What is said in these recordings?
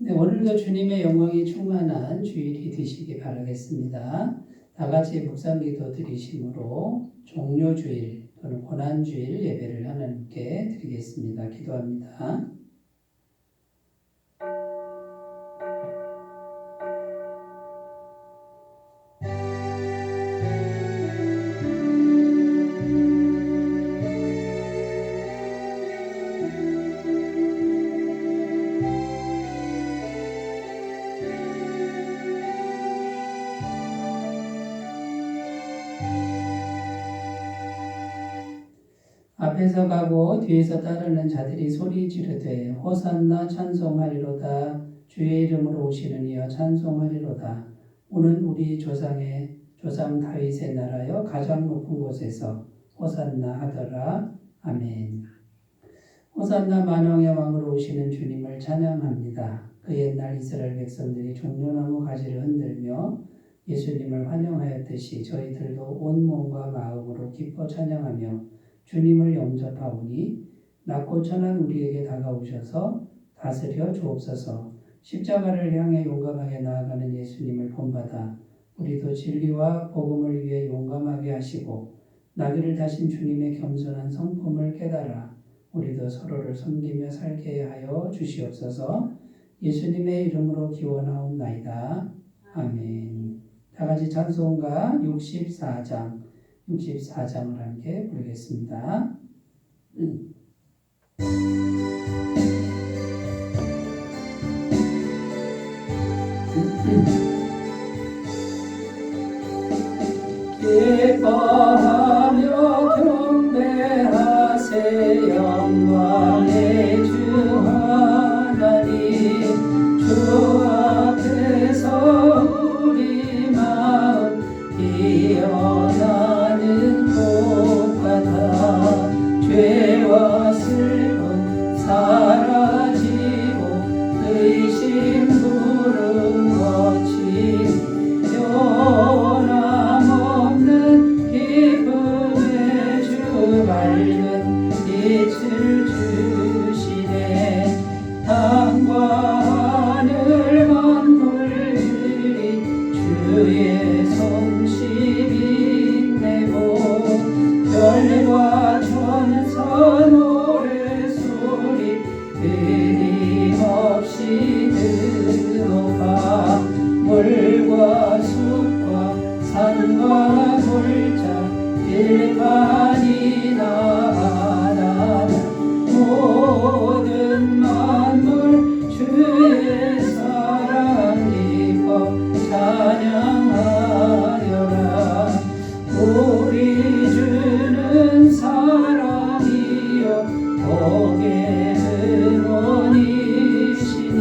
네, 오늘도 주님의 영광이 충만한 주일이 되시기 바라겠습니다. 다 같이 묵상기도 드리심으로 종료주일 또는 고난주일 예배를 하나님께 드리겠습니다. 기도합니다. 앞에서 가고 뒤에서 따르는 자들이 소리 지르되 호산나 찬송하리로다. 주의 이름으로 오시는 이여 찬송하리로다. 오는 우리 조상 다윗의 나라여 가장 높은 곳에서 호산나 하더라. 아멘. 호산나 만왕의 왕으로 오시는 주님을 찬양합니다. 그 옛날 이스라엘 백성들이 종려나무 가지를 흔들며 예수님을 환영하였듯이 저희들도 온 몸과 마음으로 기뻐 찬양하며 주님을 영접하오니 낮고 천한 우리에게 다가오셔서 다스려 주옵소서. 십자가를 향해 용감하게 나아가는 예수님을 본받아 우리도 진리와 복음을 위해 용감하게 하시고 나귀를 타신 주님의 겸손한 성품을 깨달아 우리도 서로를 섬기며 살게 하여 주시옵소서. 예수님의 이름으로 기원하옵나이다. 아멘. 다 같이 찬송가 64장을 함께 부르겠습니다. 기뻐하며 경배하세 영광의 주 하나님. 주 앞에서 우리 마음 피어나는 꽃 같아 죄와 슬픔 사라지고 의심 구름 거친 변함없는 기쁨의 주 밝은 빛을 주시네. 땅과 하늘 만물들이 주의 성심 인내고 별과 천사 노래소리 끊임없이 들어가. 물과 숲과 산과 골짜 일반이나 바다나 모든 만물 주의 사랑 기뻐 찬양하여라. 우리 주는 사랑이요 복의 근원이시니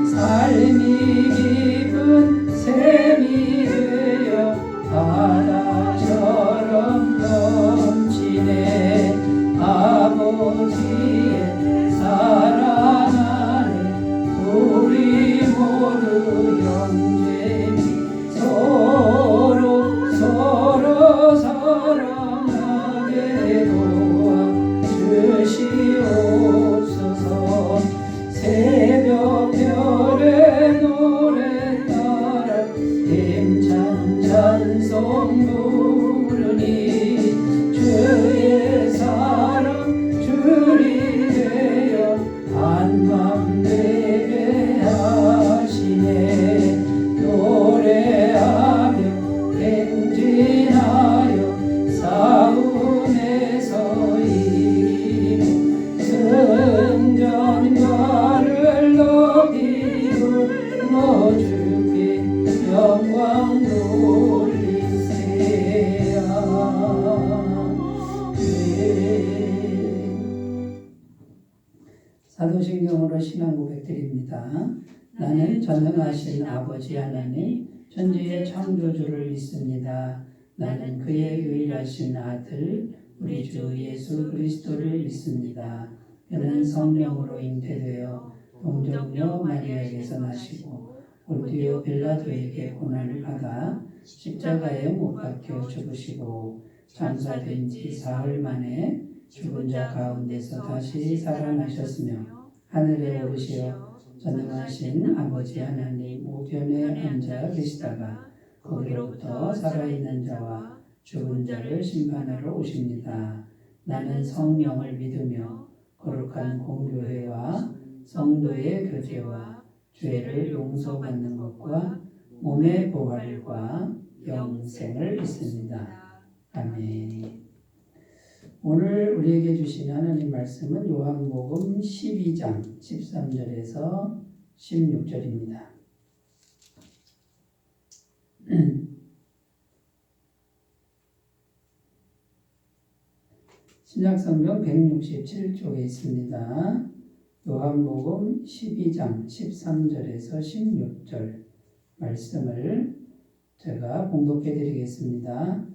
삶이 깊은 샘이 되어 바다처럼 넘치네. 아버지의 사랑 안에 우리 모두 영재히 서로 사랑하게 도와주시옵소서. 새벽별의 노래 따라 힘찬 찬송 부르니 주의 사랑 주리 되어 한밤 되게 하시네. 노래하며 행진하여 싸움에서 이기고 승전가를 높이고 너 주께 영광 돌리세요. 사도신경으로 신앙 고백드립니다. 나는 전능하신 아버지 하나님 천지의 창조주를 믿습니다. 나는 그의 유일하신 아들 우리 주 예수 그리스도를 믿습니다. 그는 성령으로 잉태되어 동정녀 마리아에게서 나시고 본디오 빌라도에게 고난을 받아 십자가에 못 박혀 죽으시고 장사된 지 사흘 만에 죽은 자 가운데서 다시 살아나셨으며 하늘에 오르시어 전능하신 아버지 하나님 우편에 앉아 계시다가 거기로부터 살아있는 자와 죽은 자를 심판하러 오십니다. 나는 성령을 믿으며 거룩한 공교회와 성도의 교제와 죄를 용서받는 것과 몸의 부활과 영생을 믿습니다. 아멘. 오늘 우리에게 주신 하나님 말씀은 요한복음 12장 13절에서 16절입니다. 신약성경 167쪽에 있습니다. 요한복음 12장 13절에서 16절 말씀을 제가 봉독해 드리겠습니다.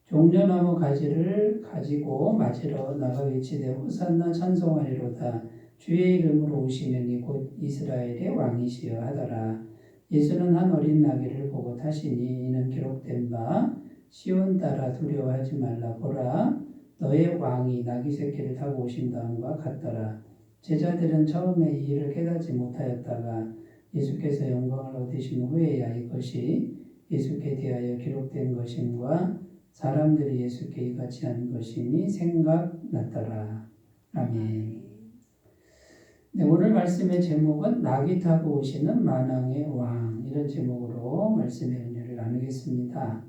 종려나무 가지를 가지고 맞으러 나가 외치되 호산나 찬송하리로다. 주의 이름으로 오시는 이곧 이스라엘의 왕이시여 하더라. 예수는 한 어린 나귀를 보고 타시니 이는 기록된 바 시온 따라 두려워하지 말라. 보라 너의 왕이 나귀 새끼를 타고 오신다함과 같더라. 제자들은 처음에 이 일을 깨닫지 못하였다가 예수께서 영광을 얻으신 후에야 이것이 예수께 대하여 기록된 것임과 사람들이 예수께 이같이 한 것임이 생각났더라. 아멘. 네, 오늘 말씀의 제목은 나귀 타고 오시는 만왕의 왕, 이런 제목으로 말씀의 은혜를 나누겠습니다.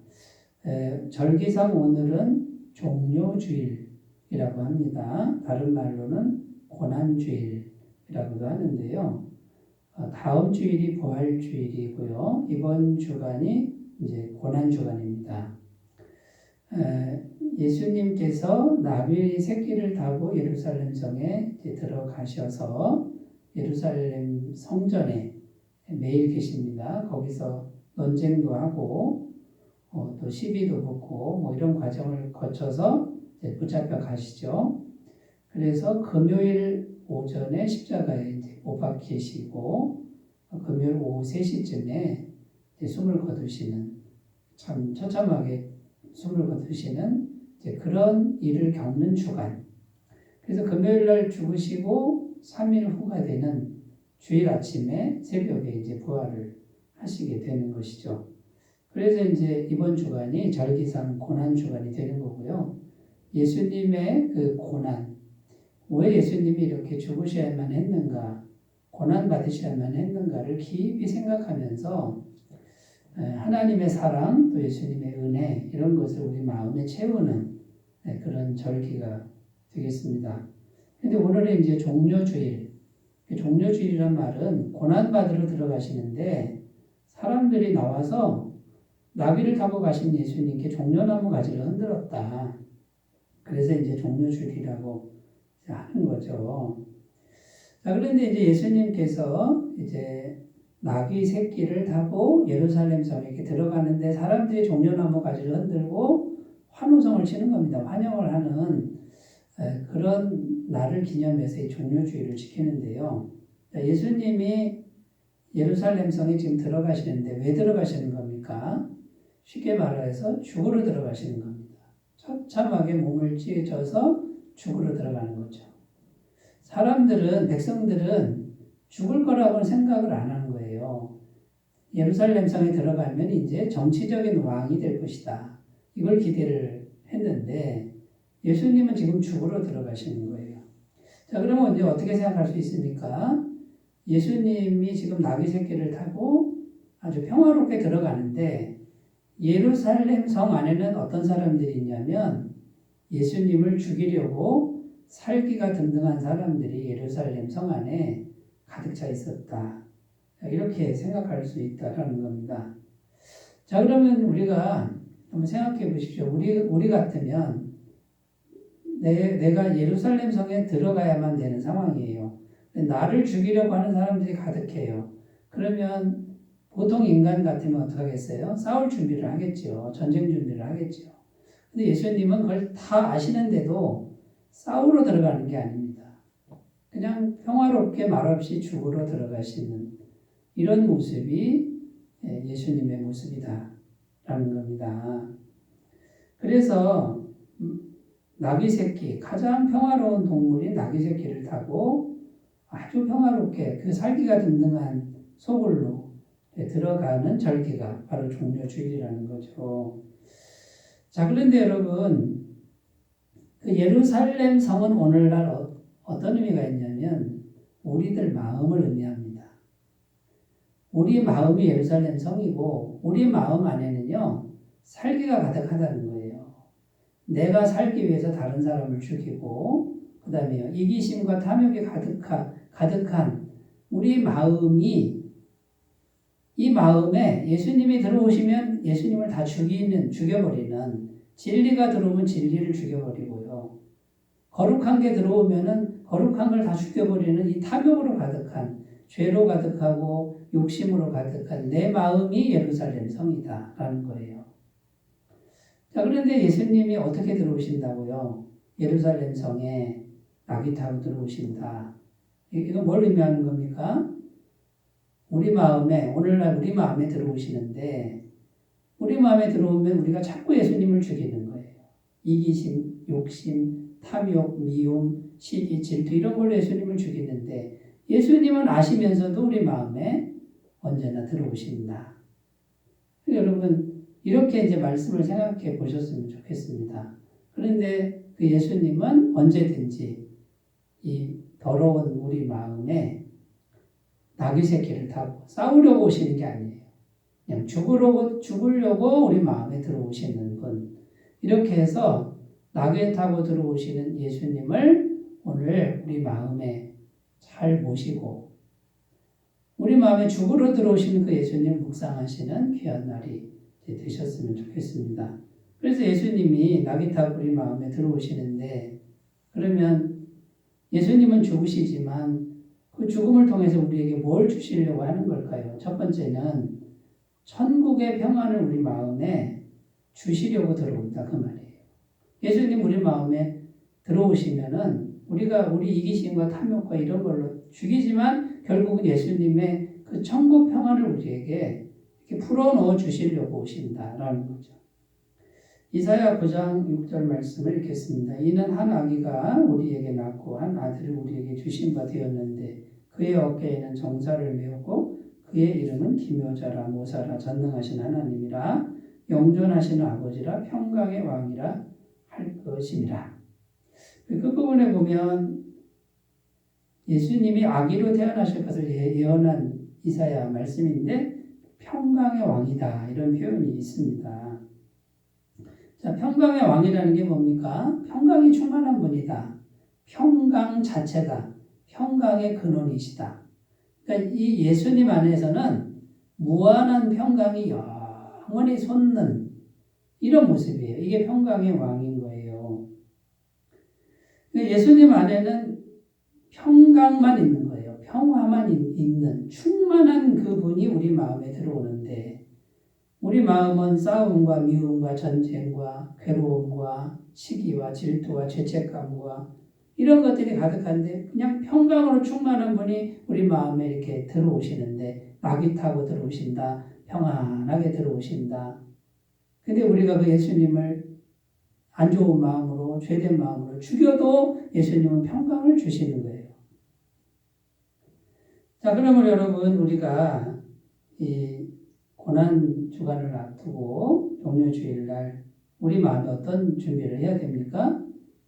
절기상 오늘은 종료주일이라고 합니다. 다른 말로는 고난주일이라고도 하는데요. 다음 주일이 부활주일이고요. 이번 주간이 이제 고난주간입니다. 예수님께서 나귀 새끼를 타고 예루살렘 성에 들어가셔서 예루살렘 성전에 매일 계십니다. 거기서 논쟁도 하고 또 시비도 붙고 뭐 이런 과정을 거쳐서 붙잡혀 가시죠. 그래서 금요일 오전에 십자가에 이제 못 박히시고 금요일 오후 3시쯤에 숨을 거두시는, 참 처참하게 숨을 거두시는 그런 일을 겪는 주간. 그래서 금요일 날 죽으시고 3일 후가 되는 주일 아침에 새벽에 이제 부활을 하시게 되는 것이죠. 그래서 이제 이번 주간이 절기상 고난 주간이 되는 거고요. 예수님의 그 고난, 왜 예수님이 이렇게 죽으셔야만 했는가, 고난 받으셔야만 했는가를 깊이 생각하면서 하나님의 사랑, 또 예수님의 은혜, 이런 것을 우리 마음에 채우는 그런 절기가 되겠습니다. 근데 오늘은 이제 종료주일, 종료주일이란 말은 고난받으러 들어가시는데 사람들이 나와서 나귀를 타고 가신 예수님께 종려나무 가지를 흔들었다. 그래서 이제 종료주일이라고 하는 거죠. 자, 그런데 이제 예수님께서 이제 나귀 새끼를 타고 예루살렘 성에 들어가는데 사람들이 종려나무 가지를 흔들고 환호성을 치는 겁니다. 환영을 하는 그런 날을 기념해서 이 종료주일을 지키는데요. 예수님이 예루살렘 성에 지금 들어가시는데 왜 들어가시는 겁니까? 쉽게 말해서 죽으러 들어가시는 겁니다. 처참하게 몸을 찢어서 죽으러 들어가는 거죠. 사람들은, 백성들은 죽을 거라고는 생각을 안 하는 거예요. 예루살렘 성에 들어가면 이제 정치적인 왕이 될 것이다. 이걸 기대를 했는데 예수님은 지금 죽으러 들어가시는 거예요. 자, 그러면 이제 어떻게 생각할 수 있습니까? 예수님이 지금 나귀 새끼를 타고 아주 평화롭게 들어가는데 예루살렘 성 안에는 어떤 사람들이 있냐면 예수님을 죽이려고 살기가 등등한 사람들이 예루살렘 성 안에 가득 차 있었다. 이렇게 생각할 수 있다라는 겁니다. 자, 그러면 우리가 한번 생각해 보십시오. 우리 같으면 내가 예루살렘 성에 들어가야만 되는 상황이에요. 나를 죽이려고 하는 사람들이 가득해요. 그러면 보통 인간 같으면 어떻게 하겠어요? 싸울 준비를 하겠죠. 전쟁 준비를 하겠죠. 근데 예수님은 그걸 다 아시는데도 싸우러 들어가는 게 아닙니다. 그냥 평화롭게 말없이 죽으러 들어가시는 이런 모습이 예수님의 모습이다라는 겁니다. 그래서 나귀 새끼, 가장 평화로운 동물인 나귀 새끼를 타고 아주 평화롭게 그 살기가 든든한 소굴로 들어가는 절기가 바로 종려주일이라는 거죠. 자, 그런데 여러분, 그 예루살렘 성은 오늘날 어떤 의미가 있냐면 우리들 마음을 의미합니다. 우리 마음이 예루살렘 성이고 우리 마음 안에는요 살기가 가득하다는 거예요. 내가 살기 위해서 다른 사람을 죽이고 그 다음에 이기심과 탐욕이 가득한 우리 마음이 이 마음에 예수님이 들어오시면 예수님을 다 죽여버리는 진리가 들어오면 진리를 죽여버리고요. 거룩한 게 들어오면은 거룩한 걸 다 죽여버리는 이 탐욕으로 가득한 죄로 가득하고 욕심으로 가득한 내 마음이 예루살렘 성이다라는 거예요. 자, 그런데 예수님이 어떻게 들어오신다고요? 예루살렘 성에 낙이 타고 들어오신다. 이거 뭘 의미하는 겁니까? 우리 마음에, 오늘날 우리 마음에 들어오시는데 우리 마음에 들어오면 우리가 자꾸 예수님을 죽이는 거예요. 이기심, 욕심, 탐욕, 미움, 시기, 질투 이런 걸로 예수님을 죽이는데 예수님은 아시면서도 우리 마음에 언제나 들어오신다. 여러분 이렇게 이제 말씀을 생각해 보셨으면 좋겠습니다. 그런데 그 예수님은 언제든지 이 더러운 우리 마음에 나귀 새끼를 타고 싸우려고 오시는 게 아니에요. 그냥 죽으려고 우리 마음에 들어오시는 분. 이렇게 해서 나귀 타고 들어오시는 예수님을 오늘 우리 마음에 잘 모시고 우리 마음에 죽으러 들어오시는 그 예수님 묵상하시는 귀한 날이 되셨으면 좋겠습니다. 그래서 예수님이 나귀 타고 우리 마음에 들어오시는데 그러면 예수님은 죽으시지만 그 죽음을 통해서 우리에게 뭘 주시려고 하는 걸까요? 첫 번째는 천국의 평안을 우리 마음에 주시려고 들어온다 그 말이에요. 예수님 우리 마음에 들어오시면은 우리가 우리 이기심과 탐욕과 이런 걸로 죽이지만 결국은 예수님의 그 천국 평안을 우리에게 이렇게 풀어넣어 주시려고 오신다라는 거죠. 이사야 9장 6절 말씀을 읽겠습니다. 이는 한 아기가 우리에게 낳고 한 아들을 우리에게 주신 바 되었는데 그의 어깨에는 정사를 메우고 그의 이름은 기묘자라 모사라 전능하신 하나님이라 영존하시는 아버지라 평강의 왕이라 할 것임이라. 그 부분에 보면 예수님이 아기로 태어나실 것을 예언한 이사야 말씀인데 평강의 왕이다 이런 표현이 있습니다. 자, 평강의 왕이라는 게 뭡니까? 평강이 충만한 분이다. 평강 자체다. 평강의 근원이시다. 그러니까 이 예수님 안에서는 무한한 평강이 영원히 솟는 이런 모습이에요. 이게 평강의 왕인 거예요. 예수님 안에는 평강만 있는 거예요. 평화만 있는 충만한 그분이 우리 마음에 들어오는데 우리 마음은 싸움과 미움과 전쟁과 괴로움과 시기와 질투와 죄책감과 이런 것들이 가득한데 그냥 평강으로 충만한 분이 우리 마음에 이렇게 들어오시는데 낙이 타고 들어오신다. 평안하게 들어오신다. 근데 우리가 그 예수님을 안 좋은 마음으로 죄된 마음으로 죽여도 예수님은 평강을 주시는 거예요. 자, 그러면 여러분 우리가 이 고난 주간을 앞두고 종려주일날 우리 마음에 어떤 준비를 해야 됩니까?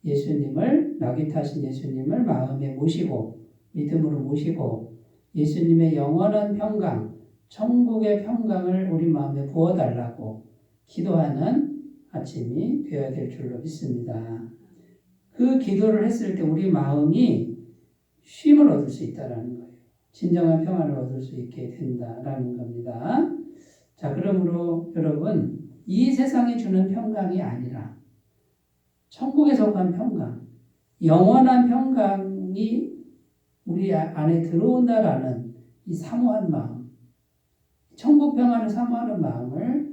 예수님을 낙이 타신 예수님을 마음에 모시고 믿음으로 모시고 예수님의 영원한 평강, 천국의 평강을 우리 마음에 부어달라고 기도하는 아침이 되어야 될 줄로 믿습니다. 그 기도를 했을 때 우리 마음이 쉼을 얻을 수 있다는 거예요. 진정한 평안을 얻을 수 있게 된다라는 겁니다. 자, 그러므로 여러분 이 세상이 주는 평강이 아니라 천국에 속한 평강, 영원한 평강이 우리 안에 들어온다라는 이 사모한 마음, 천국 평안을 사모하는 마음을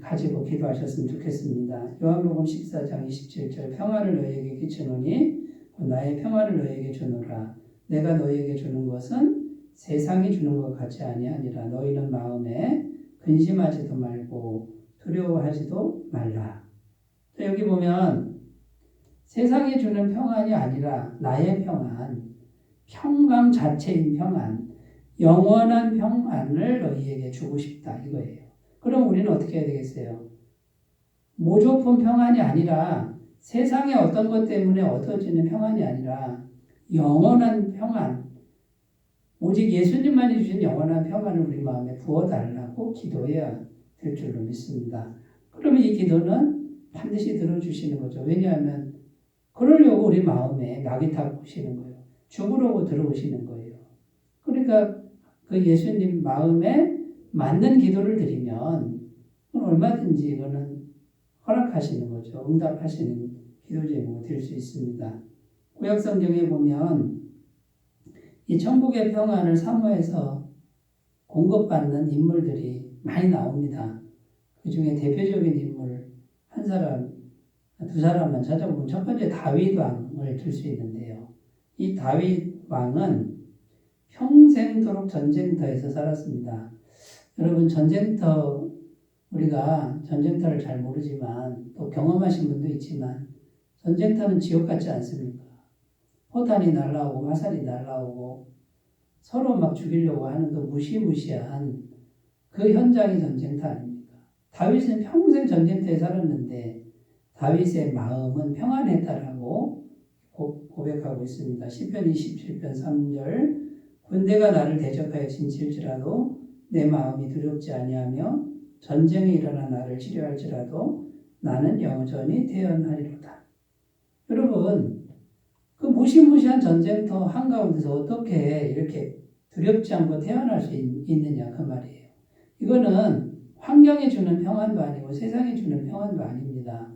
가지고 기도하셨으면 좋겠습니다. 요한복음 14장 27절 평안을 너희에게 끼치노니 나의 평안을 너희에게 주노라. 내가 너희에게 주는 것은 세상이 주는 것 같이 아니하니라. 너희는 마음에 근심하지도 말고 두려워하지도 말라. 여기 보면 세상이 주는 평안이 아니라 나의 평안, 평강 자체인 평안, 영원한 평안을 너희에게 주고 싶다 이거예요. 그럼 우리는 어떻게 해야 되겠어요? 모조품 평안이 아니라 세상의 어떤 것 때문에 얻어지는 평안이 아니라 영원한 평안, 오직 예수님만이 주신 영원한 평안을 우리 마음에 부어달라고 기도해야 될 줄로 믿습니다. 그러면 이 기도는 반드시 들어주시는 거죠. 왜냐하면 그러려고 우리 마음에 낙이 타고 오시는 거예요. 죽으려고 들어오시는 거예요. 그러니까 그 예수님 마음에 맞는 기도를 드리면 얼마든지 이거는 허락하시는 거죠. 응답하시는 기도 제목이 될 수 있습니다. 구약성경에 보면 이 천국의 평안을 사모해서 공급받는 인물들이 많이 나옵니다. 그 중에 대표적인 인물 한 사람, 두 사람만 찾아보면 첫 번째 다윗 왕을 들 수 있는데요. 이 다윗 왕은 평생도록 전쟁터에서 살았습니다. 여러분 우리가 전쟁터를 잘 모르지만 또 경험하신 분도 있지만 전쟁터는 지옥 같지 않습니까? 포탄이 날라오고 화살이 날라오고 서로 막 죽이려고 하는 그 무시무시한 그 현장이 전쟁터 아닙니까? 다윗은 평생 전쟁터에 살았는데 다윗의 마음은 평안했다라고 고백하고 있습니다. 시편 27편 3절 군대가 나를 대적하여 진칠지라도 내 마음이 두렵지 아니하며 전쟁이 일어나 나를 치료할지라도 나는 여전히 태연하리로다. 여러분 그 무시무시한 전쟁터 한가운데서 어떻게 이렇게 두렵지 않고 태어날 수 있느냐 그 말이에요. 이거는 환경이 주는 평안도 아니고 세상이 주는 평안도 아닙니다.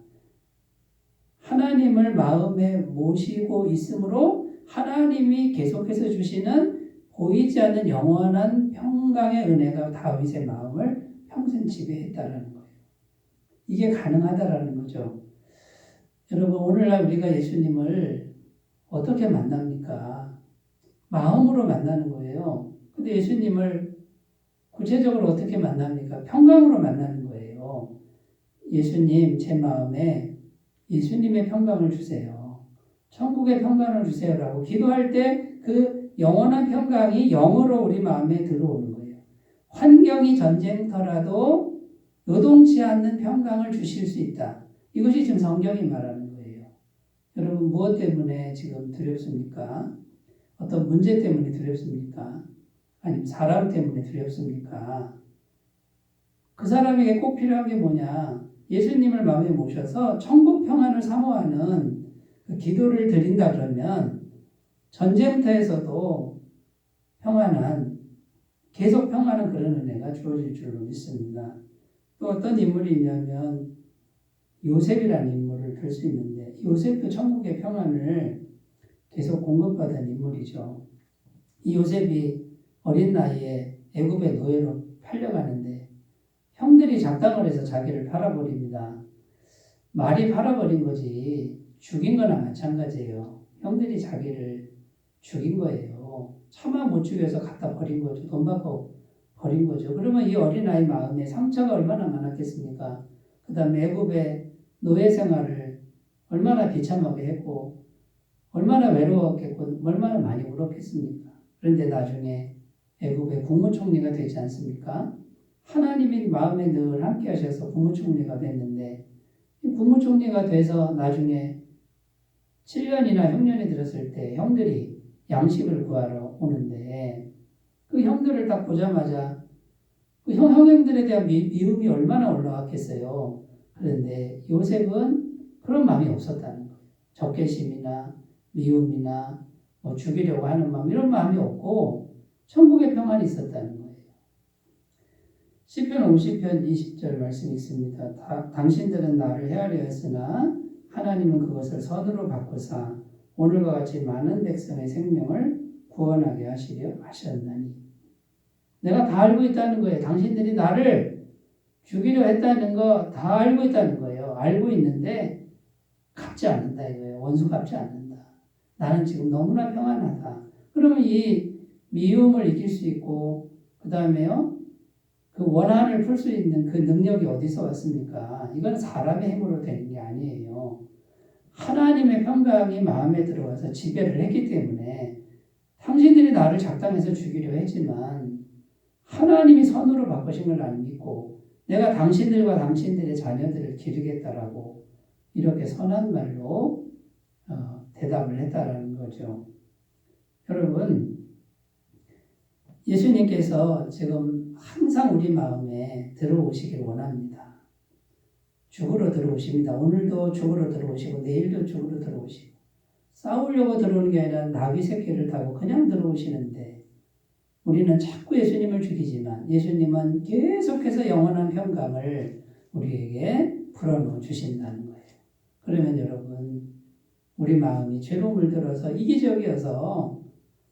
하나님을 마음에 모시고 있으므로 하나님이 계속해서 주시는 보이지 않는 영원한 평강의 은혜가 다윗의 마음을 평생 지배했다라는 거예요. 이게 가능하다라는 거죠. 여러분 오늘날 우리가 예수님을 어떻게 만납니까? 마음으로 만나는 거예요. 근데 예수님을 구체적으로 어떻게 만납니까? 평강으로 만나는 거예요. 예수님 제 마음에 예수님의 평강을 주세요. 천국의 평강을 주세요라고 기도할 때 그 영원한 평강이 영으로 우리 마음에 들어오는 거예요. 환경이 전쟁터라도 요동치 않는 평강을 주실 수 있다. 이것이 지금 성경이 말하는 거예요. 여러분 무엇 때문에 지금 두렵습니까? 어떤 문제 때문에 두렵습니까? 아니면 사람 때문에 두렵습니까? 그 사람에게 꼭 필요한 게 뭐냐? 예수님을 마음에 모셔서 천국 평안을 사모하는 그 기도를 드린다 그러면 전쟁터에서도 계속 평안한 그런 은혜가 주어질 줄로 믿습니다. 또 어떤 인물이 있냐면 요셉이라는 인물을 들 수 있는데 요셉도 천국의 평안을 계속 공급받은 인물이죠. 이 요셉이 어린 나이에 애굽의 노예로 팔려가는데 형들이 작당을 해서 자기를 팔아버립니다. 말이 팔아버린 거지 죽인 거나 마찬가지예요. 형들이 자기를 죽인 거예요. 차마 못 죽여서 갖다 버린 거죠. 돈 받고 버린 거죠. 그러면 이 어린아이 마음에 상처가 얼마나 많았겠습니까? 그 다음에 애굽의 노예 생활을 얼마나 비참하게 했고 얼마나 외로웠겠고 얼마나 많이 울었겠습니까? 그런데 나중에 애굽의 국무총리가 되지 않습니까? 하나님이 마음에 늘 함께 하셔서 국무총리가 됐는데 이 국무총리가 돼서 나중에 7년이나 흉년이 들었을 때 형들이 양식을 구하러 오는데 그 형들을 딱 보자마자 그 형들에 대한 미움이 얼마나 올라왔겠어요. 그런데 요셉은 그런 마음이 없었다는 거예요. 적개심이나 미움이나 뭐 죽이려고 하는 마음 이런 마음이 없고 천국의 평안이 있었다는 거예요. 시편 50편 20절 말씀이 있습니다. 당신들은 나를 헤아려 했으나 하나님은 그것을 선으로 바꾸사 오늘과 같이 많은 백성의 생명을 구원하게 하시려 하셨나니. 내가 다 알고 있다는 거예요. 당신들이 나를 죽이려 했다는 거 다 알고 있다는 거예요. 알고 있는데 갚지 않는다 이거예요. 원수 갚지 않는다. 나는 지금 너무나 평안하다. 그러면 이 미움을 이길 수 있고 그 다음에요. 그 원한을 풀 수 있는 그 능력이 어디서 왔습니까? 이건 사람의 힘으로 되는 게 아니에요. 하나님의 평강이 마음에 들어와서 지배를 했기 때문에 당신들이 나를 작당해서 죽이려 했지만 하나님이 선으로 바꾸신 걸 나는 믿고 내가 당신들과 당신들의 자녀들을 기르겠다라고 이렇게 선한 말로 대답을 했다라는 거죠. 여러분, 예수님께서 지금 항상 우리 마음에 들어오시길 원합니다. 죽으러 들어오십니다. 오늘도 죽으러 들어오시고 내일도 죽으러 들어오시고 싸우려고 들어오는 게 아니라 나귀 새끼를 타고 그냥 들어오시는데 우리는 자꾸 예수님을 죽이지만 예수님은 계속해서 영원한 평강을 우리에게 불어넣어 주신다는 거예요. 그러면 여러분, 우리 마음이 죄로 물들어서 이기적이어서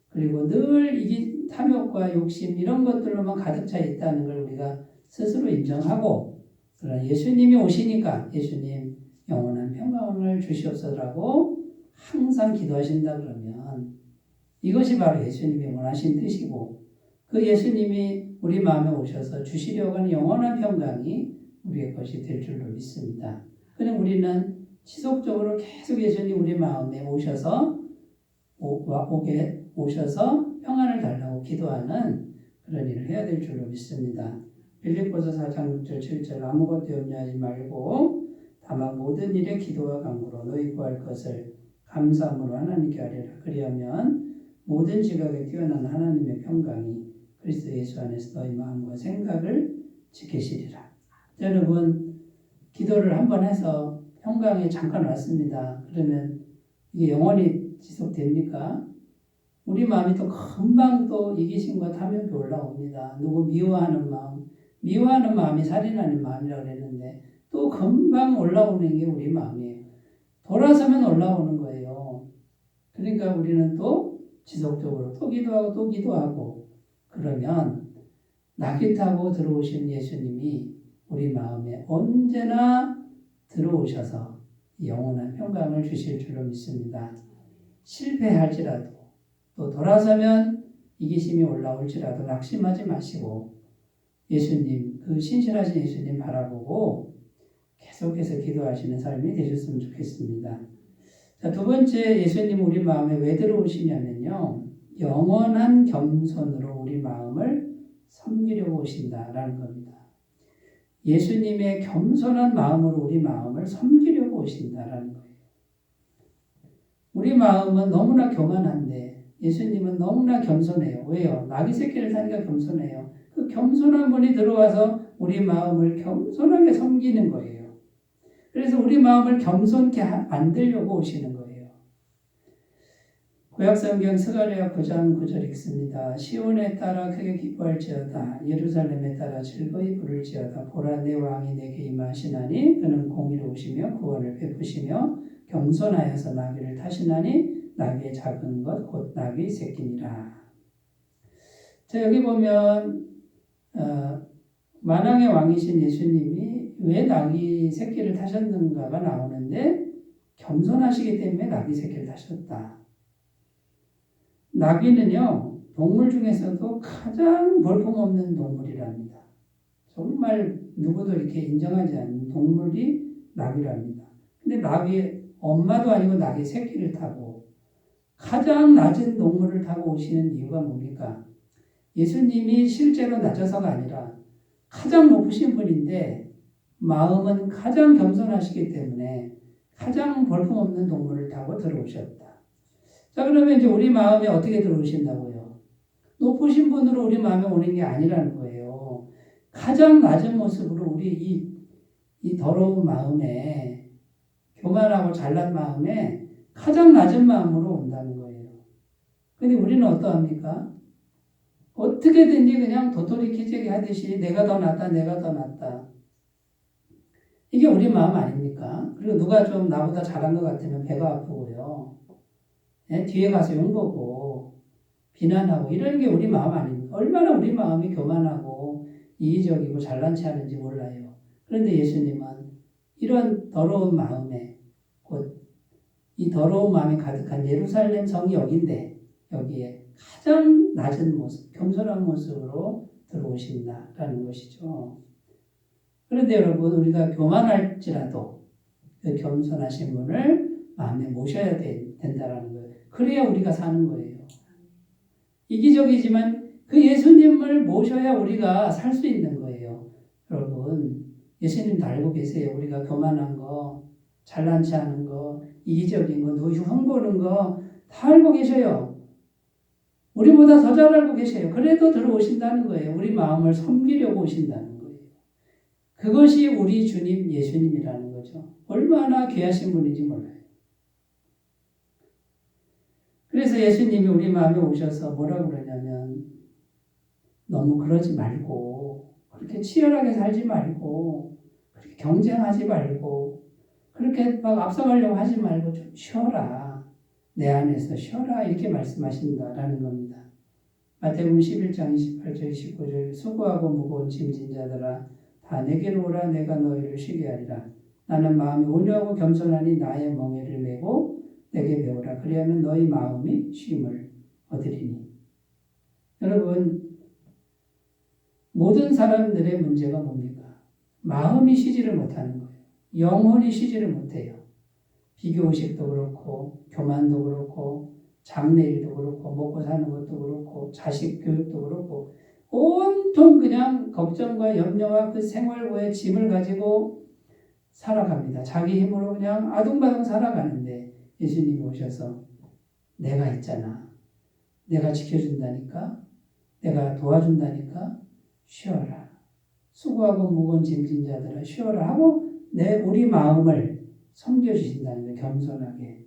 그리고 늘 탐욕과 욕심 이런 것들로만 가득 차 있다는 걸 우리가 스스로 인정하고 그러나 예수님이 오시니까 예수님 영원한 평강을 주시옵소서라고 항상 기도하신다 그러면 이것이 바로 예수님이 원하신 뜻이고 그 예수님이 우리 마음에 오셔서 주시려고 하는 영원한 평강이 우리의 것이 될 줄로 믿습니다. 그럼 우리는 지속적으로 계속 예수님 우리 마음에 오셔서 평안을 달라고 기도하는 그런 일을 해야 될 줄로 믿습니다. 빌립보서 4장 6절 7절 아무것도 염려하지 말고 다만 모든 일에 기도와 간구로 너희 구할 것을 감사함으로 하나님께 아뢰라. 그리하면 모든 지각에 뛰어난 하나님의 평강이 그리스도 예수 안에서 너희 마음과 생각을 지키시리라. 여러분, 기도를 한번 해서 평강에 잠깐 왔습니다. 그러면 이게 영원히 지속됩니까? 우리 마음이 또 금방 또 이기심과 탐욕이 올라옵니다. 누구 미워하는 마음이 살인하는 마음이라고 그랬는데 또 금방 올라오는 게 우리 마음이에요. 돌아서면 올라오는 거예요. 그러니까 우리는 또 지속적으로 또 기도하고 그러면 낙이 타고 들어오신 예수님이 우리 마음에 언제나 들어오셔서 영원한 평강을 주실 줄로 믿습니다. 실패할지라도 또 돌아서면 이기심이 올라올지라도 낙심하지 마시고 예수님, 그 신실하신 예수님 바라보고 계속해서 기도하시는 삶이 되셨으면 좋겠습니다. 자, 두 번째 예수님 우리 마음에 왜 들어오시냐면요. 영원한 겸손으로 우리 마음을 섬기려고 오신다라는 겁니다. 예수님의 겸손한 마음으로 우리 마음을 섬기려고 오신다라는 거예요. 우리 마음은 너무나 교만한데 예수님은 너무나 겸손해요. 왜요? 나귀 새끼를 타니까 겸손해요. 그 겸손한 분이 들어와서 우리 마음을 겸손하게 섬기는 거예요. 그래서 우리 마음을 겸손케 만들려고 오시는 거예요. 구약성경 스가랴 9장 9절 읽습니다. 시온에 따라 크게 기뻐할지어다. 예루살렘에 따라 즐거이 부를지어다. 보라 내 왕이 내게 임하시나니 그는 공의로우시며 구원을 베푸시며 겸손하여서 나귀를 타시나니 나귀의 작은 것 곧 나귀 새끼니라. 자, 여기 보면 만왕의 왕이신 예수님이 왜 나귀 새끼를 타셨는가가 나오는데 겸손하시기 때문에 나귀 새끼를 타셨다. 나귀는요, 동물 중에서도 가장 볼품없는 동물이랍니다. 정말 누구도 이렇게 인정하지 않는 동물이 나귀랍니다. 근데 나귀의 엄마도 아니고 나귀 새끼를 타고 가장 낮은 동물을 타고 오시는 이유가 뭡니까? 예수님이 실제로 낮아서가 아니라 가장 높으신 분인데 마음은 가장 겸손하시기 때문에 가장 볼품없는 동물을 타고 들어오셨다. 자, 그러면 이제 우리 마음에 어떻게 들어오신다고요? 높으신 분으로 우리 마음에 오는 게 아니라는 거예요. 가장 낮은 모습으로 우리 이 더러운 마음에 교만하고 잘난 마음에 가장 낮은 마음으로 온다는 거예요. 근데 우리는 어떠합니까? 어떻게든지 그냥 도토리 키재기 하듯이 내가 더 낫다. 이게 우리 마음 아닙니까? 그리고 누가 좀 나보다 잘한 것 같으면 배가 아프고요. 뒤에 가서 욕보고 비난하고 이런 게 우리 마음 아닙니까? 얼마나 우리 마음이 교만하고 이기적이고 잘난 체 하는지 몰라요. 그런데 예수님은 이런 더러운 마음에 곧 이 더러운 마음이 가득한 예루살렘 성이 여기인데 여기에 가장 낮은 모습, 겸손한 모습으로 들어오신다라는 것이죠. 그런데 여러분, 우리가 교만할지라도 그 겸손하신 분을 마음에 모셔야 된다라는 거예요. 그래야 우리가 사는 거예요. 이기적이지만 그 예수님을 모셔야 우리가 살 수 있는 거예요. 여러분, 예수님도 알고 계세요. 우리가 교만한 거, 잘난 체 하는 거, 이기적인 거, 누구 흉보는 거 다 알고 계셔요. 우리보다 더 잘 알고 계세요. 그래도 들어오신다는 거예요. 우리 마음을 섬기려고 오신다는 거예요. 그것이 우리 주님 예수님이라는 거죠. 얼마나 귀하신 분인지 몰라요. 그래서 예수님이 우리 마음에 오셔서 뭐라고 그러냐면 너무 그러지 말고 그렇게 치열하게 살지 말고 그렇게 경쟁하지 말고 그렇게 막 앞서가려고 하지 말고 좀 쉬어라. 내 안에서 쉬어라. 이렇게 말씀하신다라는 겁니다. 마태복음 11장 28절 29절 수고하고 무거운 짐진 자들아 다 내게로 오라 내가 너희를 쉬게 하리라. 나는 마음이 온유하고 겸손하니 나의 멍에를 메고 내게 배우라. 그리하면 너희 마음이 쉼을 얻으리니. 여러분, 모든 사람들의 문제가 뭡니까? 마음이 쉬지를 못하는 거예요. 영혼이 쉬지를 못해요. 비교의식도 그렇고 교만도 그렇고 장래일도 그렇고 먹고 사는 것도 그렇고 자식 교육도 그렇고 온통 그냥 걱정과 염려와 그 생활고의 짐을 가지고 살아갑니다. 자기 힘으로 그냥 아둥바둥 살아가는데 예수님이 오셔서 내가 있잖아. 내가 지켜준다니까. 내가 도와준다니까. 쉬어라. 수고하고 무거운 짐진 자들아 쉬어라 하고 우리 마음을 섬겨주신다는 거예요. 겸손하게.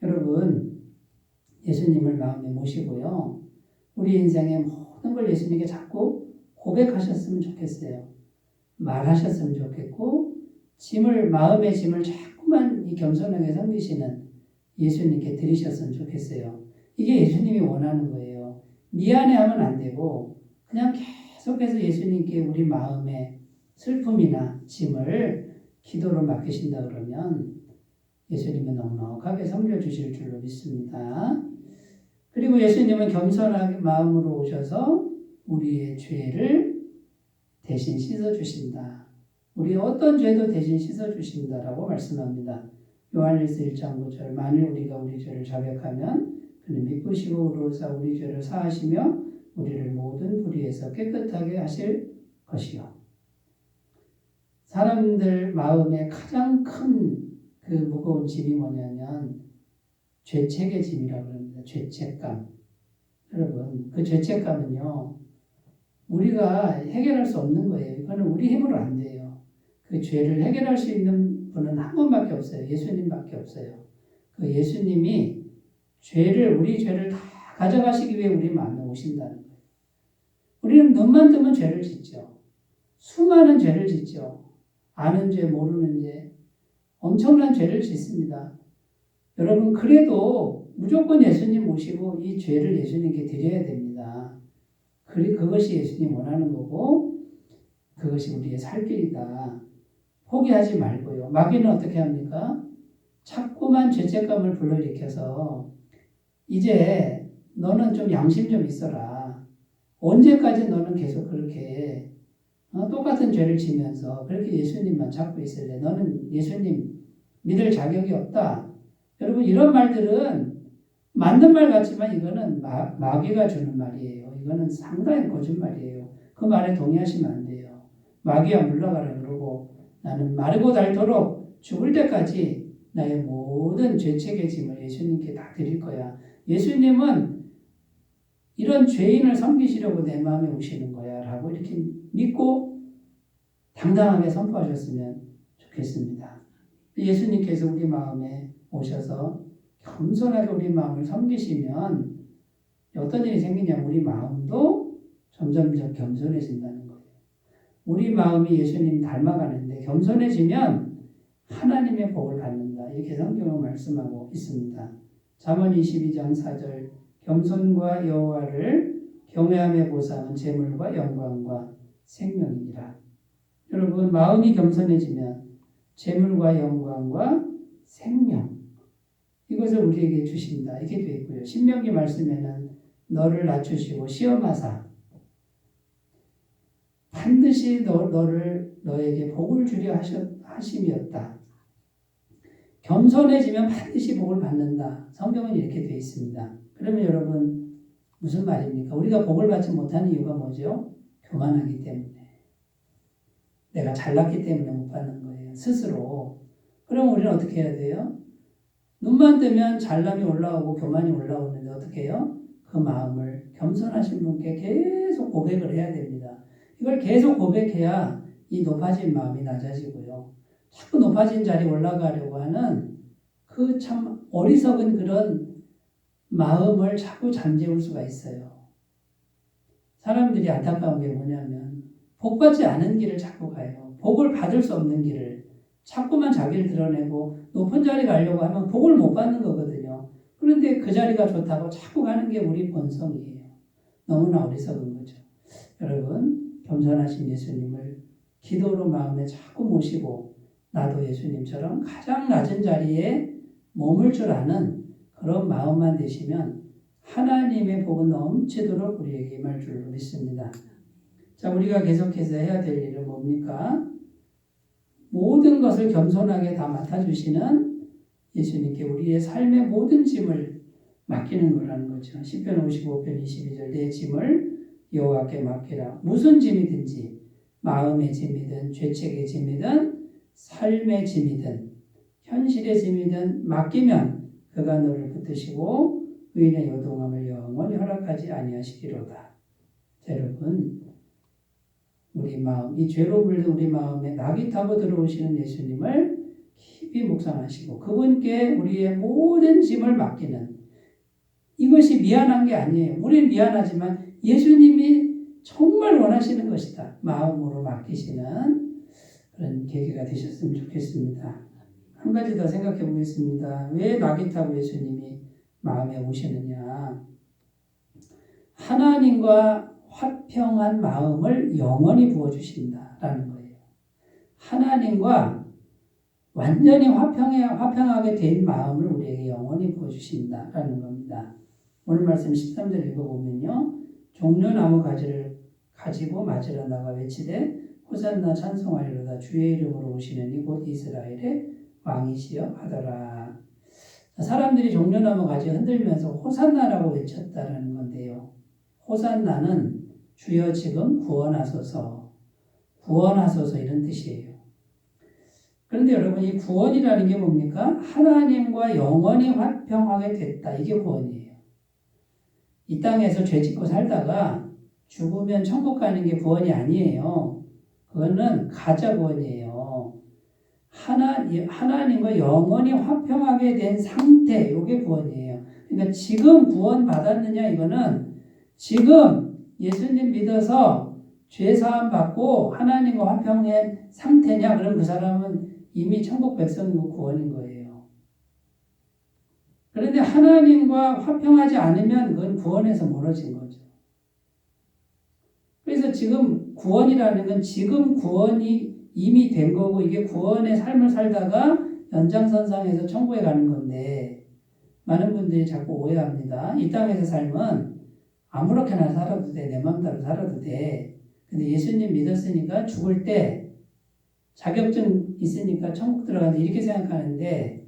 여러분 예수님을 마음에 모시고요. 우리 인생의 모든 걸 예수님께 자꾸 고백하셨으면 좋겠어요. 말하셨으면 좋겠고 마음의 짐을 자꾸만 이 겸손하게 섬기시는 예수님께 드리셨으면 좋겠어요. 이게 예수님이 원하는 거예요. 미안해하면 안 되고 그냥 계속해서 예수님께 우리 마음의 슬픔이나 짐을 기도로 맡기신다 그러면 예수님은 넉넉하게 섬겨주실 줄로 믿습니다. 그리고 예수님은 겸손하게 마음으로 오셔서 우리의 죄를 대신 씻어주신다. 우리의 어떤 죄도 대신 씻어주신다라고 말씀합니다. 요한일서 1장 9절 만일 우리가 우리 죄를 자백하면 그는 믿으시고 의로우사 우리 죄를 사하시며 우리를 모든 불의에서 깨끗하게 하실 것이요. 사람들 마음에 가장 큰 그 무거운 짐이 뭐냐면 죄책의 짐이라고 합니다. 죄책감. 여러분 그 죄책감은요. 우리가 해결할 수 없는 거예요. 이거는 우리 힘으로 안 돼요. 그 죄를 해결할 수 있는 분은 한 분밖에 없어요. 예수님밖에 없어요. 그 예수님이 우리 죄를 다 가져가시기 위해 우리 마음에 오신다는 거예요. 우리는 눈만 뜨면 죄를 짓죠. 수많은 죄를 짓죠. 아는 죄, 모르는 죄, 엄청난 죄를 짓습니다. 여러분 그래도 무조건 예수님 모시고 이 죄를 예수님께 드려야 됩니다. 그것이 예수님 원하는 거고 그것이 우리의 살 길이다. 포기하지 말고요. 마귀는 어떻게 합니까? 자꾸만 죄책감을 불러일으켜서 이제 너는 좀 양심 좀 있어라. 언제까지 너는 계속 그렇게 똑같은 죄를 지면서 그렇게 예수님만 찾고 있을래? 너는 예수님 믿을 자격이 없다. 여러분 이런 말들은 맞는 말 같지만 이거는 마귀가 주는 말이에요. 이거는 상당히 거짓말이에요. 그 말에 동의하시면 안 돼요. 마귀야 물러가라 그러고 나는 마르고 닳도록 죽을 때까지 나의 모든 죄책의 짐을 예수님께 다 드릴 거야. 예수님은 이런 죄인을 섬기시려고 내 마음에 오시는 거야 라고 이렇게 믿고 당당하게 선포하셨으면 좋겠습니다. 예수님께서 우리 마음에 오셔서 겸손하게 우리 마음을 섬기시면 어떤 일이 생기냐면 우리 마음도 점점점 겸손해진다는 거예요. 우리 마음이 예수님 닮아가는데 겸손해지면 하나님의 복을 받는다. 이렇게 성경은 말씀하고 있습니다. 잠언 22장 4절 겸손과 여호와를 경외함의 보상은 재물과 영광과 생명이니라. 여러분 마음이 겸손해지면 재물과 영광과 생명 이것을 우리에게 주신다. 이렇게 되어 있고요. 신명기 말씀에는 너를 낮추시고 시험하사 반드시 너에게 복을 주려 하심이었다. 겸손해지면 반드시 복을 받는다. 성경은 이렇게 되어 있습니다. 그러면 여러분 무슨 말입니까? 우리가 복을 받지 못하는 이유가 뭐죠? 교만하기 때문에. 내가 잘났기 때문에 못 받는 거예요. 스스로. 그럼 우리는 어떻게 해야 돼요? 눈만 뜨면 잘남이 올라오고 교만이 올라오는데 어떻게 해요? 그 마음을 겸손하신 분께 계속 고백을 해야 됩니다. 이걸 계속 고백해야 이 높아진 마음이 낮아지고요. 자꾸 높아진 자리에 올라가려고 하는 그 참 어리석은 그런 마음을 자꾸 잠재울 수가 있어요. 사람들이 안타까운 게 뭐냐면 복 받지 않은 길을 자꾸 가요. 복을 받을 수 없는 길을 자꾸만 자기를 드러내고 높은 자리 가려고 하면 복을 못 받는 거거든요. 그런데 그 자리가 좋다고 자꾸 가는 게 우리 본성이에요. 너무나 어리석은 거죠. 여러분, 겸손하신 예수님을 기도로 마음에 자꾸 모시고 나도 예수님처럼 가장 낮은 자리에 머물 줄 아는 그런 마음만 되시면 하나님의 복은 넘치도록 우리에게 임할 줄 믿습니다. 자, 우리가 계속해서 해야 될 일은 뭡니까? 모든 것을 겸손하게 다 맡아주시는 예수님께 우리의 삶의 모든 짐을 맡기는 거라는 거죠. 시편 55편 22절 내 짐을 여호와께 맡기라. 무슨 짐이든지 마음의 짐이든 죄책의 짐이든 삶의 짐이든 현실의 짐이든 맡기면 그가 너를 붙드시고 의인의 요동함을 영원히 허락하지 아니하시기로다. 여러분, 우리 마음, 이 죄로 물든 우리 마음에 낙이 타고 들어오시는 예수님을 깊이 묵상하시고 그분께 우리의 모든 짐을 맡기는, 이것이 미안한 게 아니에요. 우리는 미안하지만 예수님이 정말 원하시는 것이다. 마음으로 맡기시는 그런 계기가 되셨으면 좋겠습니다. 한 가지 더 생각해 보겠습니다. 왜 낙이 타고 예수님이 마음에 오시느냐? 하나님과 화평한 마음을 영원히 부어주신다라는 거예요. 하나님과 완전히 화평하게 된 마음을 우리에게 영원히 부어주신다라는 겁니다. 오늘 말씀 13절 읽어보면요. 종려나무 가지를 가지고 맞으러 나가 외치되 호산나 찬송하리로다. 주의 이름으로 오시는 이곳 이스라엘의 왕이시여 하더라. 사람들이 종려나무 가지 흔들면서 호산나라고 외쳤다라는 건데요. 호산나는 주여 지금 구원하소서, 구원하소서 이런 뜻이에요. 그런데 여러분, 이 구원이라는 게 뭡니까? 하나님과 영원히 화평하게 됐다. 이게 구원이에요. 이 땅에서 죄 짓고 살다가 죽으면 천국 가는 게 구원이 아니에요. 그거는 가짜 구원이에요. 하나님과 영원히 화평하게 된 상태, 이게 구원이에요. 그러니까 지금 구원 받았느냐, 이거는 지금 예수님 믿어서 죄사함 받고 하나님과 화평한 상태냐, 그럼 그 사람은 이미 천국 백성이고 구원인 거예요. 그런데 하나님과 화평하지 않으면 그건 구원에서 멀어진 거죠. 그래서 지금 구원이라는 건 지금 구원이 이미 된 거고, 이게 구원의 삶을 살다가 연장선상에서 천국에 가는 건데, 많은 분들이 자꾸 오해합니다. 이 땅에서 삶은 아무렇게나 살아도 돼. 내 마음대로 살아도 돼. 근데 예수님 믿었으니까 죽을 때 자격증 있으니까 천국 들어간다, 이렇게 생각하는데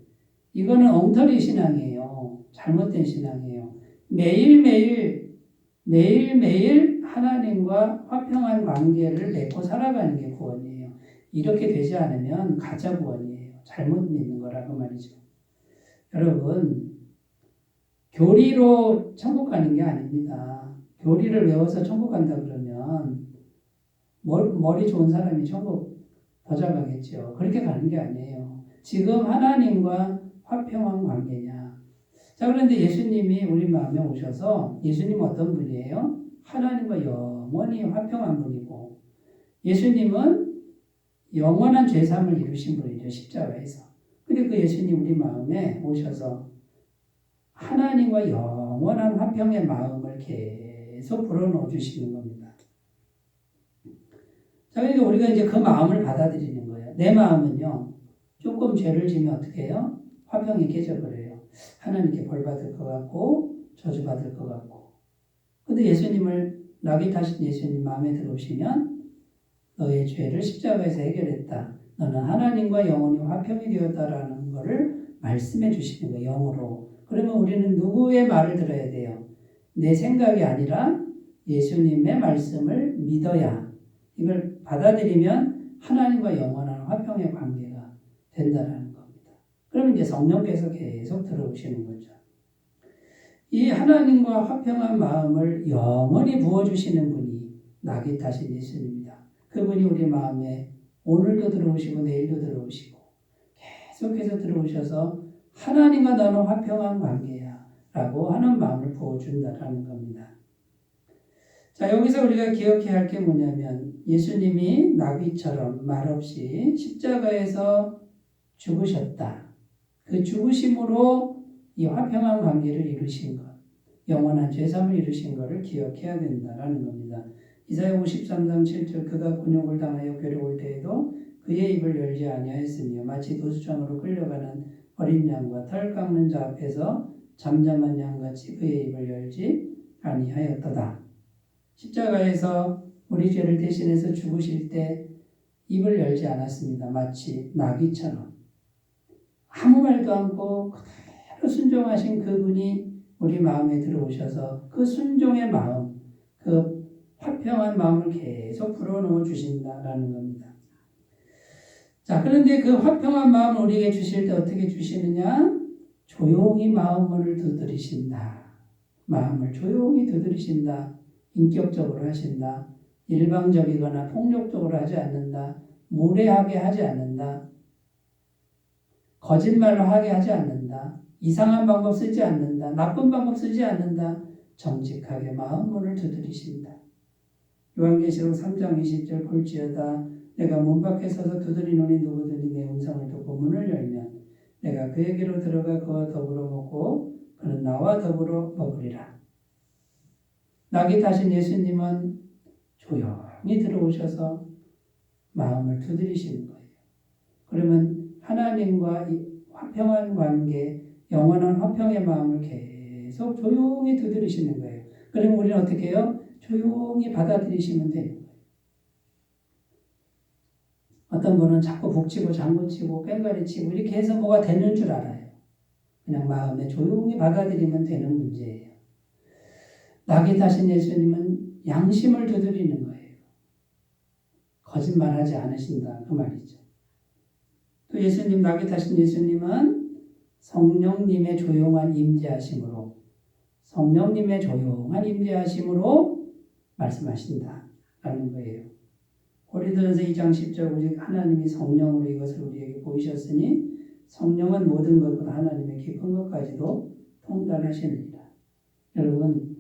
이거는 엉터리 신앙이에요. 잘못된 신앙이에요. 매일매일 하나님과 화평한 관계를 맺고 살아가는 게 구원이에요. 이렇게 되지 않으면 가짜 구원이에요. 잘못 믿는 거라고 말이죠. 여러분, 교리로 천국 가는 게 아닙니다. 교리를 외워서 천국 간다 그러면 머리 좋은 사람이 천국 더 잘 가겠죠. 그렇게 가는 게 아니에요. 지금 하나님과 화평한 관계냐. 자, 그런데 예수님이 우리 마음에 오셔서, 예수님은 어떤 분이에요? 하나님과 영원히 화평한 분이고, 예수님은 영원한 죄사함을 이루신 분이죠. 십자가에서. 근데 그 예수님 우리 마음에 오셔서 하나님과 영원한 화평의 마음을 계속 불어넣어 주시는 겁니다. 자, 그러니까 우리가 이제 그 마음을 받아들이는 거예요. 내 마음은요, 조금 죄를 지면 어떻게 해요? 화평이 깨져버려요. 하나님께 벌 받을 것 같고, 저주 받을 것 같고. 근데 예수님을, 낙이 타신 예수님 마음에 들어오시면, 너의 죄를 십자가에서 해결했다. 너는 하나님과 영원히 화평이 되었다라는 것을 말씀해 주시는 거예요. 영으로. 그러면 우리는 누구의 말을 들어야 돼요? 내 생각이 아니라 예수님의 말씀을 믿어야 이걸 받아들이면 하나님과 영원한 화평의 관계가 된다는 겁니다. 그러면 이제 성령께서 계속 들어오시는 거죠. 이 하나님과 화평한 마음을 영원히 부어주시는 분이 나귀타신 예수님입니다. 그분이 우리 마음에 오늘도 들어오시고 내일도 들어오시고 계속해서 들어오셔서 하나님과 너는 화평한 관계야 라고 하는 마음을 부어준다라는 겁니다. 자, 여기서 우리가 기억해야 할 게 뭐냐면 예수님이 나귀처럼 말없이 십자가에서 죽으셨다. 그 죽으심으로 이 화평한 관계를 이루신 것, 영원한 죄사함을 이루신 것을 기억해야 된다라는 겁니다. 이사야 53장 7절 그가 곤욕을 당하여 괴로울 때에도 그의 입을 열지 아니하였으며 마치 도수장으로 끌려가는 어린 양과 털 깎는 자 앞에서 잠잠한 양같이 그의 입을 열지 아니하였도다. 십자가에서 우리 죄를 대신해서 죽으실 때 입을 열지 않았습니다. 마치 나귀처럼 아무 말도 않고 그대로 순종하신 그분이 우리 마음에 들어오셔서 그 순종의 마음, 그 화평한 마음을 계속 불어넣어 주신다라는 겁니다. 자, 그런데 그 화평한 마음을 우리에게 주실 때 어떻게 주시느냐? 조용히 마음을 두드리신다. 마음을 조용히 두드리신다. 인격적으로 하신다. 일방적이거나 폭력적으로 하지 않는다. 무례하게 하지 않는다. 거짓말로 하게 하지 않는다. 이상한 방법 쓰지 않는다. 나쁜 방법 쓰지 않는다. 정직하게 마음문을 두드리신다. 요한계시록 3장 20절 볼지어다 내가 문 밖에 서서 두드리노니 누구든지 내 음성을 듣고 문을 열면 내가 그에게로 들어가 그와 더불어 먹고 그는 나와 더불어 먹으리라. 나귀 타신 예수님은 조용히 들어오셔서 마음을 두드리시는 거예요. 그러면 하나님과 이 화평한 관계, 영원한 화평의 마음을 계속 조용히 두드리시는 거예요. 그러면 우리는 어떻게 해요? 조용히 받아들이시면 돼요. 어떤 분은 자꾸 북치고 장구치고 꽹과리치고 이렇게 해서 뭐가 되는 줄 알아요. 그냥 마음에 조용히 받아들이면 되는 문제예요. 나귀 타신 예수님은 양심을 두드리는 거예요. 거짓말하지 않으신다 그 말이죠. 또 예수님 나귀 타신 예수님은 성령님의 조용한 임재하심으로 성령님의 조용한 임재하심으로 말씀하신다라는 거예요. 고린도전서 2장 10절 오직 하나님이 성령으로 이것을 우리에게 보이셨으니 성령은 모든 것보다 하나님의 깊은 것까지도 통달하시느니라. 여러분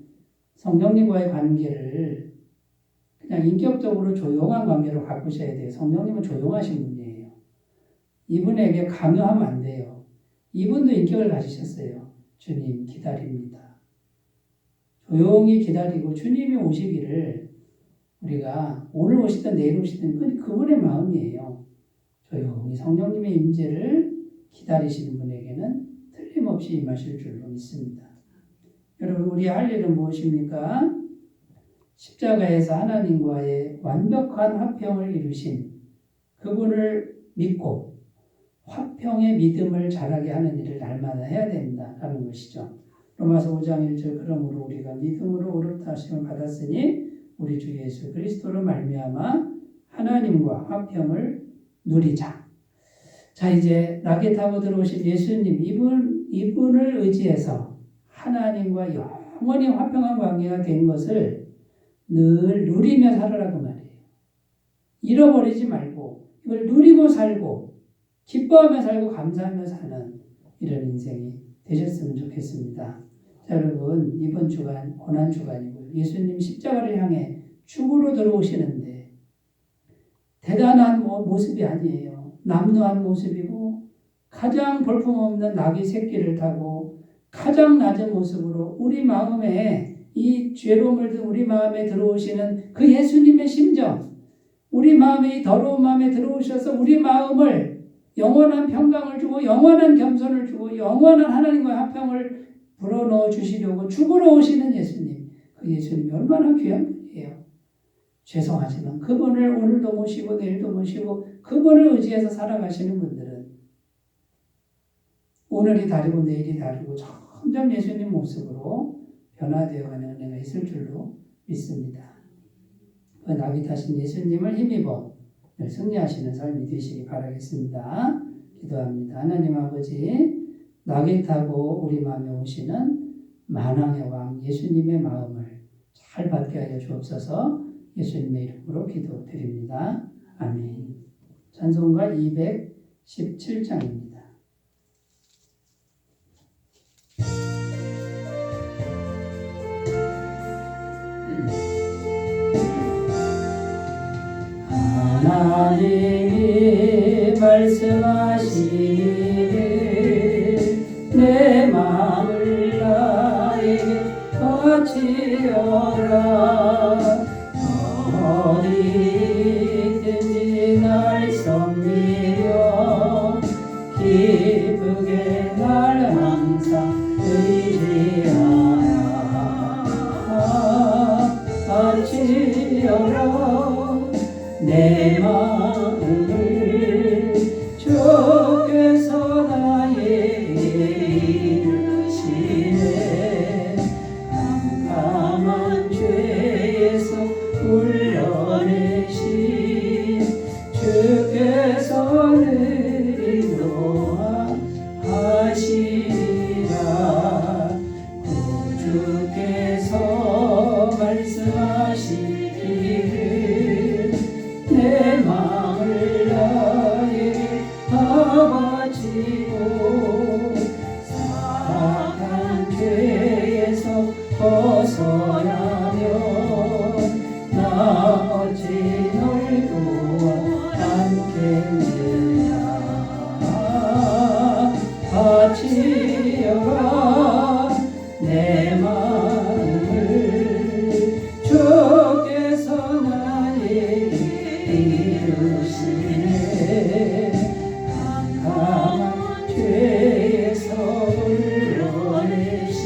성령님과의 관계를 그냥 인격적으로 조용한 관계로 바꾸셔야 돼요. 성령님은 조용하신 분이에요. 이분에게 강요하면 안 돼요. 이분도 인격을 가지셨어요. 주님 기다립니다. 조용히 기다리고 주님이 오시기를 우리가 오늘 오시든 내일 오시든 그분의 마음이에요. 조용히 성령님의 임재를 기다리시는 분에게는 틀림없이 임하실 줄로 믿습니다. 여러분 우리 할 일은 무엇입니까? 십자가에서 하나님과의 완벽한 화평을 이루신 그분을 믿고 화평의 믿음을 자라게 하는 일을 날마다 해야 된다라는 것이죠. 로마서 5장 1절 그러므로 우리가 믿음으로 의롭다 하심을 받았으니 우리 주 예수 그리스도로 말미암아 하나님과 화평을 누리자. 자 이제 낙에 타고 들어오신 예수님 이분을 의지해서 하나님과 영원히 화평한 관계가 된 것을 늘 누리며 살아라 그 말이에요. 잃어버리지 말고 이걸 누리고 살고 기뻐하며 살고 감사하며 사는 이런 인생이 되셨으면 좋겠습니다. 자, 여러분 이번 주간 고난 주간이고요. 예수님 십자가를 향해 죽으러 들어오시는데 대단한 모습이 아니에요. 남루한 모습이고 가장 볼품없는 나귀 새끼를 타고 가장 낮은 모습으로 우리 마음에 이 죄로움을 우리 마음에 들어오시는 그 예수님의 심정, 우리 마음에 이 더러운 마음에 들어오셔서 우리 마음을 영원한 평강을 주고 영원한 겸손을 주고 영원한 하나님과의 화평을 불어넣어 주시려고 죽으러 오시는 예수님. 그 예수님이 얼마나 귀한 분이에요. 죄송하지만 그분을 오늘도 모시고 내일도 모시고 그분을 의지해서 살아가시는 분들은 오늘이 다르고 내일이 다르고 점점 예수님 모습으로 변화되어가는 은혜가 있을 줄로 믿습니다. 그 낙이 타신 예수님을 힘입어 늘 승리하시는 삶이 되시기 바라겠습니다. 기도합니다. 하나님 아버지, 낙이 타고 우리 마음에 오시는 만왕의 왕 예수님의 마음을 잘 받게 하여 주옵소서. 예수님의 이름으로 기도드립니다. 아멘. 찬송가 217장입니다. 하나님이 말씀하시기를 내 마음을 나에게 바치어라. 어디든지 날 섬기며 기쁘게 날 항상 의지하라. 바치어라. 내 마음을 주께서 나에게 이르시네. 깜깜한 죄에서 불러내신 주께서는 인도하시리라. 구주께서 말씀하시기를 내 마음을 나에게 바치고 사악한 죄에서 벗어나면 나 어찌 널 도와 않겠느냐. 바치어라. 내 마음을 주께서 나에게 이루시네. 깜깜한 죄에서 불러내신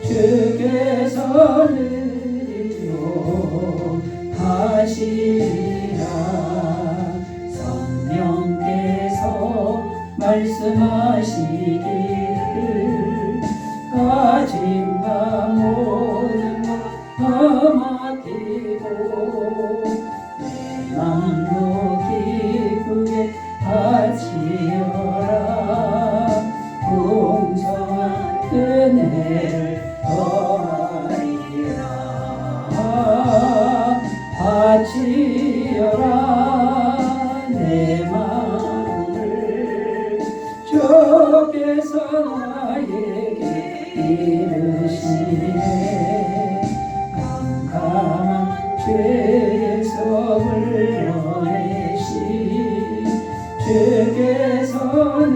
주께서는 인도하시리라. 성령께서 말씀하시기를 가진 바 모든 것 맡기고 내 맘도 기쁘게 바치어라. 풍성한 은혜를 더하리라. 바치어라. 내 마음을 주께서 나에게 이르시네. 깜깜한 죄에서 불러내신 주께서는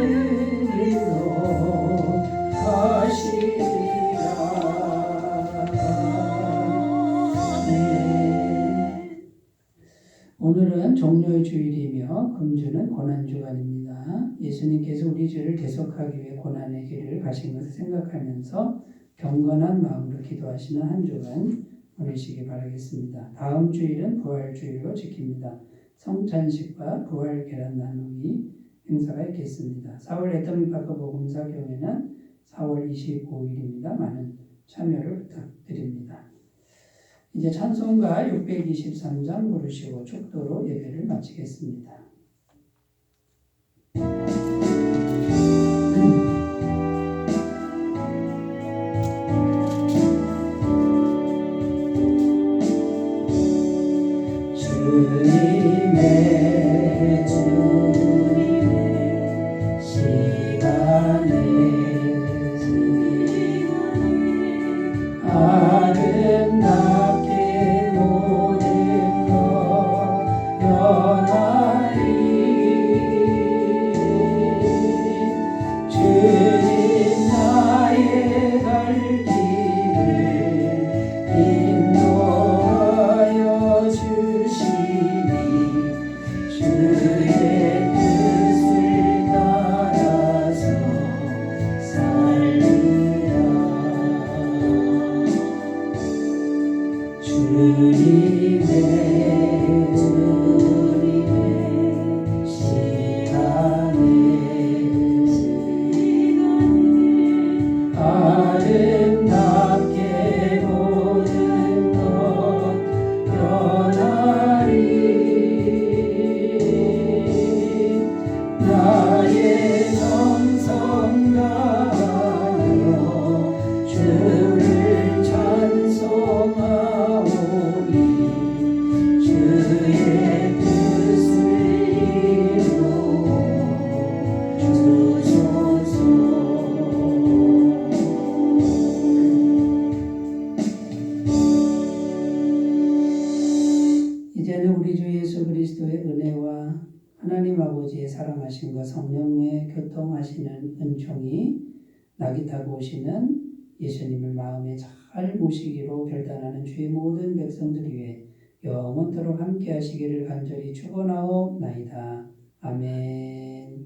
인도하시리라. 오늘은 종료의 주일이며 금주는 고난주간입니다. 예수님께서 우리 죄를 대속하기 위해 고난의 길을 가신 것을 생각하면서 경건한 마음으로 기도하시는 한 주간 보내시기 바라겠습니다. 다음 주일은 부활주일로 지킵니다. 성찬식과 부활 계란 나누기 행사가 있겠습니다. 4월 애터미파크 복음사경회는 4월 25일입니다. 많은 참여를 부탁드립니다. 이제 찬송가 623장 부르시고 축도로 예배를 마치겠습니다. 주님의 시간에 아름답게 모든 것 변하리. 주님 나의 갈 길을 인도하여 주시니 이제는 우리 주 예수 그리스도의 은혜와 하나님 아버지의 사랑하심과 성령의 교통하시는 은총이 낙이 타고 오시는 예수님을 마음에 잘 모시기로 결단하는 주의 모든 백성들 위해 영원토록 함께 하시기를 간절히 축원하옵나이다. 아멘.